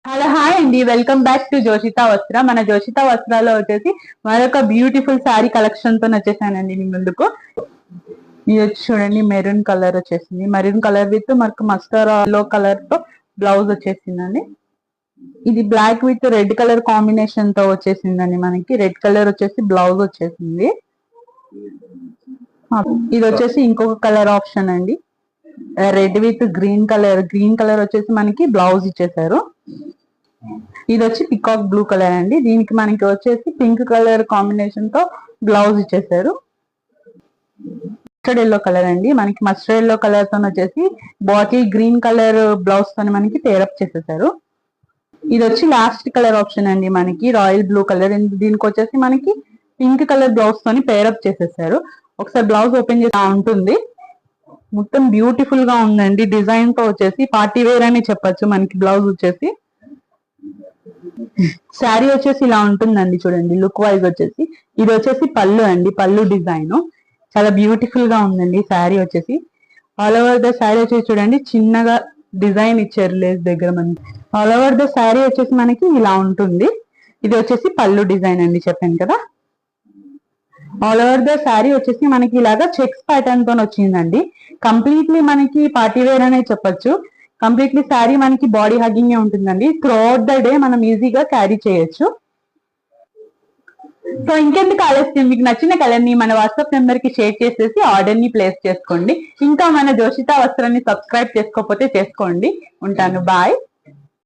Hello hi అండి, welcome back to జోషితా వస్త్ర. మన జోషితా వస్త్రాలో వచ్చేసి మరొక బ్యూటిఫుల్ శారీ కలెక్షన్ తో వచ్చేసానండి మీ ముందుకు. ఇది వచ్చి చూడండి, మెరూన్ కలర్ వచ్చేసింది. మెరూన్ కలర్ విత్ మనకు మస్టర్డ్ ఎల్లో కలర్ తో బ్లౌజ్ వచ్చేసిందండి. ఇది black with red colour combination తో వచ్చేసిందండి. మనకి రెడ్ కలర్ వచ్చేసి బ్లౌజ్ వచ్చేసింది. ఇది వచ్చేసి ఇంకొక కలర్ ఆప్షన్ అండి, రెడ్ విత్ గ్రీన్ కలర్ వచ్చేసి మనకి బ్లౌజ్ ఇచ్చేసారు. ఇది వచ్చి పికాక్ బ్లూ కలర్ అండి. దీనికి మనకి వచ్చేసి పింక్ కలర్ కాంబినేషన్ తో బ్లౌజ్ ఇచ్చేసారు. మస్టర్డ్ ఎల్లో కలర్ అండి, మనకి మస్టర్డ్ ఎల్లో కలర్ తో వచ్చేసి బాటిల్ గ్రీన్ కలర్ బ్లౌజ్ తో మనకి పేరప్ చేసేసారు. ఇది వచ్చి లాస్ట్ కలర్ ఆప్షన్ అండి, మనకి రాయల్ బ్లూ కలర్. దీనికి వచ్చేసి మనకి పింక్ కలర్ బ్లౌజ్ తోని పేరప్ చేసేసారు. ఒకసారి బ్లౌజ్ ఓపెన్ చేసి ఉంటుంది. మొత్తం బ్యూటిఫుల్ గా ఉందండి. డిజైన్ తో వచ్చేసి పార్టీ వేర్ అని చెప్పొచ్చు. మనకి బ్లౌజ్ వచ్చేసి శారీ వచ్చేసి ఇలా ఉంటుందండి. చూడండి, లుక్ వైజ్ వచ్చేసి ఇది వచ్చేసి పళ్ళు అండి. పళ్ళు డిజైన్ చాలా బ్యూటిఫుల్ గా ఉందండి. శారీ వచ్చేసి ఆల్ ఓవర్ ద శారీ వచ్చేసి చూడండి, చిన్నగా డిజైన్ ఇచ్చారు లేస్ దగ్గర. మనకి ఆల్ ఓవర్ ద శారీ వచ్చేసి మనకి ఇలా ఉంటుంది. ఇది వచ్చేసి పళ్ళు డిజైన్ అండి, చెప్పాను కదా. ఆల్ ఓవర్ ద శారీ వచ్చేసి మనకి ఇలాగా చెక్స్ ప్యాటర్న్ తో వచ్చిందండి. కంప్లీట్లీ మనకి పార్టీ వేర్ అనే చెప్పొచ్చు. కంప్లీట్లీ శారీ మనకి బాడీ హగ్గింగ్ ఉంటుందండి. త్రూ అవుట్ ద డే మనం ఈజీగా క్యారీ చేయొచ్చు. సో ఇంకెందుకు ఆలస్యం, మీకు నచ్చిన కలర్ ని మన వాట్సాప్ నెంబర్ కి షేర్ చేసేసి ఆర్డర్ ని ప్లేస్ చేసుకోండి. ఇంకా మన జోషితా వస్త్రాన్ని సబ్స్క్రైబ్ చేసుకోకపోతే చేసుకోండి. ఉంటాను, బాయ్.